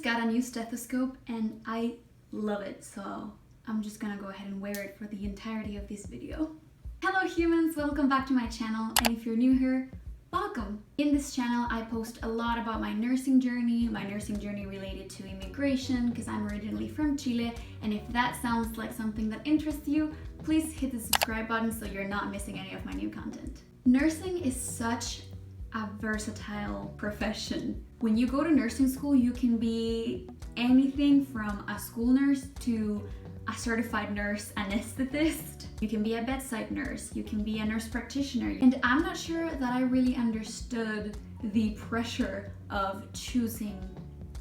just got a new stethoscope and I love it, so I'm just gonna go ahead and wear it for the entirety of this video. Hello humans, welcome back to my channel, and if you're new here, welcome! In this channel I post a lot about my nursing journey related to immigration, because I'm originally from Chile, and if that sounds like something that interests you, please hit the subscribe button so you're not missing any of my new content. Nursing is such a versatile profession. When you go to nursing school, you can be anything from a school nurse to a certified nurse anesthetist. You can be a bedside nurse, you can be a nurse practitioner. And I'm not sure that I really understood the pressure of choosing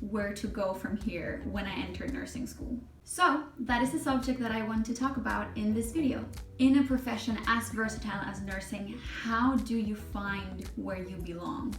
where to go from here when I entered nursing school. So that is the subject that I want to talk about in this video. In a profession as versatile as nursing, how do you find where you belong?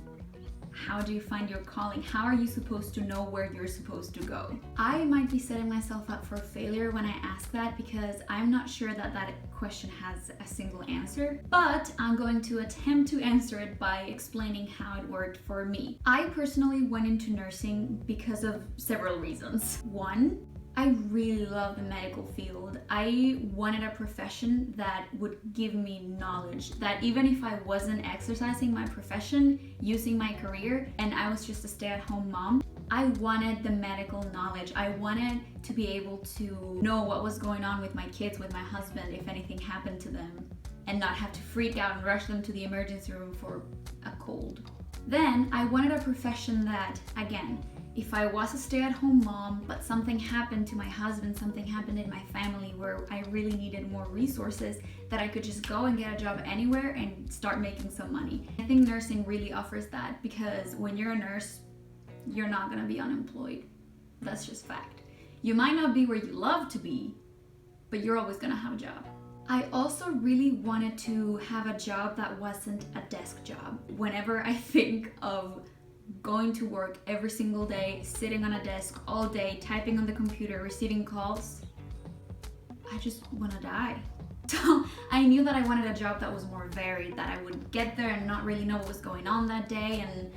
How do you find your calling? How are you supposed to know where you're supposed to go? I might be setting myself up for failure when I ask that, because I'm not sure that that question has a single answer, but I'm going to attempt to answer it by explaining how it worked for me. I personally went into nursing because of several reasons. One, I really love the medical field. I wanted a profession that would give me knowledge, that even if I wasn't exercising my profession, using my career, and I was just a stay-at-home mom, I wanted the medical knowledge. I wanted to be able to know what was going on with my kids, with my husband, if anything happened to them, and not have to freak out and rush them to the emergency room for a cold. Then I wanted a profession that, again, if I was a stay-at-home mom, but something happened to my husband, something happened in my family where I really needed more resources, that I could just go and get a job anywhere and start making some money. I think nursing really offers that, because when you're a nurse, you're not gonna be unemployed. That's just fact. You might not be where you love to be, but you're always gonna have a job. I also really wanted to have a job that wasn't a desk job. Whenever I think of going to work every single day, sitting on a desk all day, typing on the computer, receiving calls, I just want to die. So I knew that I wanted a job that was more varied, that I would get there and not really know what was going on that day and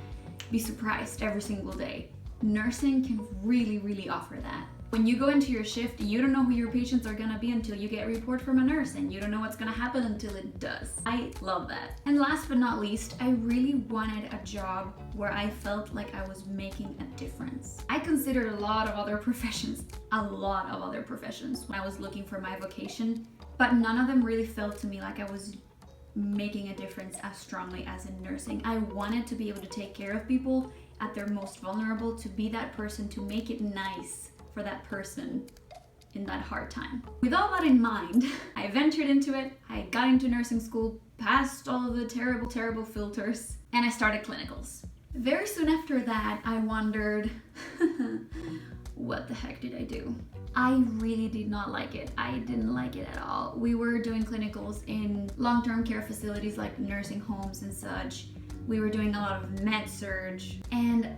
be surprised every single day. Nursing can really offer that. When you go into your shift, you don't know who your patients are gonna be until you get a report from a nurse, and you don't know what's gonna happen until it does. I love that. And last but not least, I really wanted a job where I felt like I was making a difference. I considered a lot of other professions when I was looking for my vocation, but none of them really felt to me like I was making a difference as strongly as in nursing. I wanted to be able to take care of people at their most vulnerable, to be that person, to make it nice for that person in that hard time. With all that in mind, I ventured into it, I got into nursing school, passed all of the terrible filters, and I started clinicals. Very soon after that, I wondered, what the heck did I do? I really did not like it. I didn't like it at all. We were doing clinicals in long-term care facilities like nursing homes and such. We were doing a lot of med-surg, and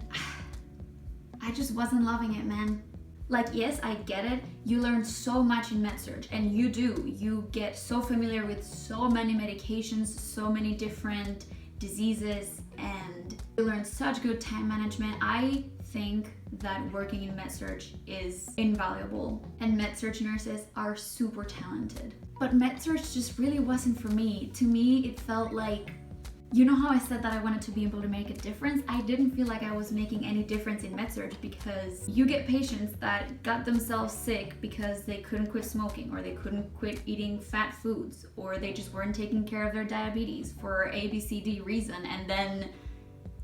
I just wasn't loving it, man. Like, yes, I get it. You learn so much in med-surg, and you do. You get so familiar with so many medications, so many different diseases, and you learn such good time management. I think that working in med-surg is invaluable, and med-surg nurses are super talented. But med-surg just really wasn't for me. To me, it felt like, you know how I said that I wanted to be able to make a difference? I didn't feel like I was making any difference in med-surg, because you get patients that got themselves sick because they couldn't quit smoking, or they couldn't quit eating fat foods, or they just weren't taking care of their diabetes for A, B, C, D reason, and then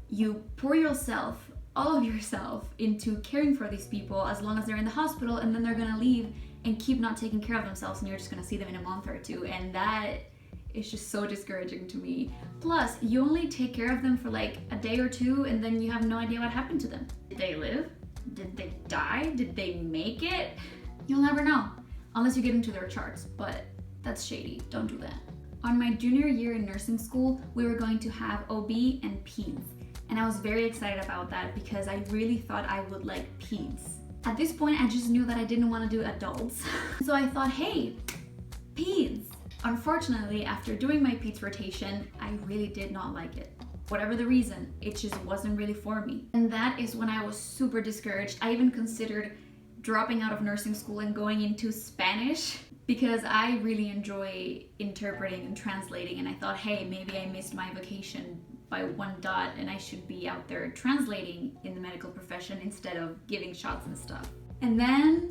you pour yourself, all of yourself, into caring for these people as long as they're in the hospital, and then they're gonna leave and keep not taking care of themselves, and you're just gonna see them in a month or two, and that is just so discouraging to me. Plus, you only take care of them for like a day or two, and then you have no idea what happened to them. Did they live? Did they die? Did they make it? You'll never know, unless you get into their charts, but that's shady. Don't do that. On my junior year in nursing school, we were going to have OB and peds, and I was very excited about that because I really thought I would like peds. At this point, I just knew that I didn't want to do adults. So I thought, hey, peds. Unfortunately, after doing my peds rotation, I really did not like it. whatever the reason, it just wasn't really for me. And that is when I was super discouraged. I even considered dropping out of nursing school and going into Spanish because I really enjoy interpreting and translating, and I thought, hey, maybe I missed my vocation by one dot and I should be out there translating in the medical profession instead of giving shots and stuff. And then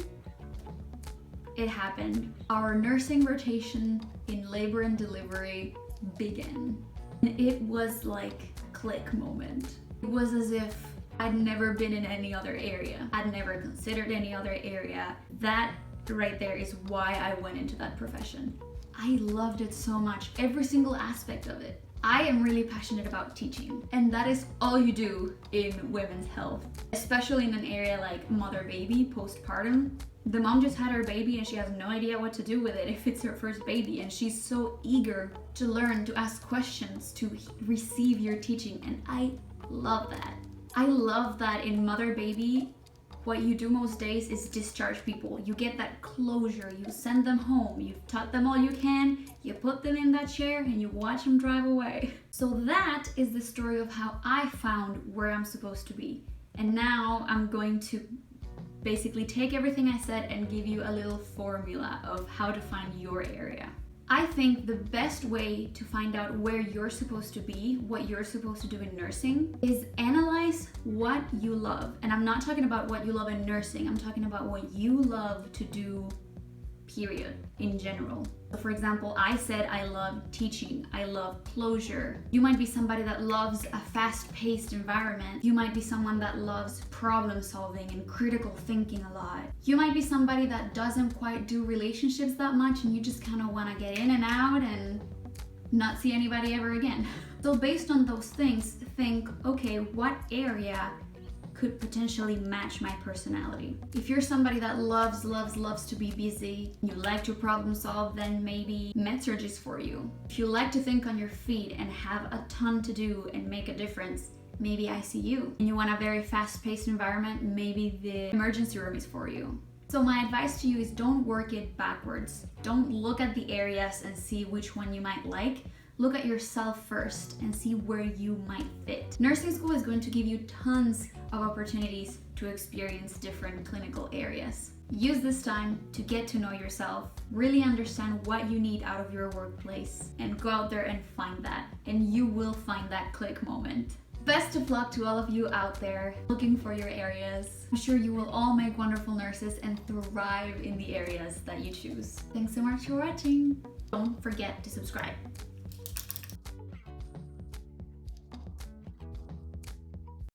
it happened. Our nursing rotation in labor and delivery began. And it was like a click moment. It was as if I'd never been in any other area. I'd never considered any other area. That right there is why I went into that profession. I loved it so much, every single aspect of it. I am really passionate about teaching, and that is all you do in women's health, especially in an area like mother-baby, postpartum. The mom just had her baby and she has no idea what to do with it if it's her first baby, and she's so eager to learn, to ask questions, to receive your teaching, and I love that. I love that in mother-baby, what you do most days is discharge people. You get that closure, you send them home, you've taught them all you can, you put them in that chair and you watch them drive away. So that is the story of how I found where I'm supposed to be. And now I'm going to basically take everything I said and give you a little formula of how to find your area. I think the best way to find out where you're supposed to be, what you're supposed to do in nursing, is analyze what you love. And I'm not talking about what you love in nursing, I'm talking about what you love to do, period, in general. So for example, I said I love teaching, I love closure. You might be somebody that loves a fast-paced environment. You might be someone that loves problem solving and critical thinking a lot. You might be somebody that doesn't quite do relationships that much and you just kind of want to get in and out and not see anybody ever again. So based on those things, think, okay, what area could potentially match my personality? If you're somebody that loves to be busy, you like to problem solve, then maybe med-surg is for you. If you like to think on your feet and have a ton to do and make a difference, maybe ICU. And you want a very fast-paced environment, maybe the emergency room is for you. So my advice to you is don't work it backwards. Don't look at the areas and see which one you might like. Look at yourself first and see where you might fit. Nursing school is going to give you tons of opportunities to experience different clinical areas. Use this time to get to know yourself, really understand what you need out of your workplace, and go out there and find that. And you will find that click moment. Best of luck to all of you out there looking for your areas. I'm sure you will all make wonderful nurses and thrive in the areas that you choose. Thanks so much for watching. Don't forget to subscribe.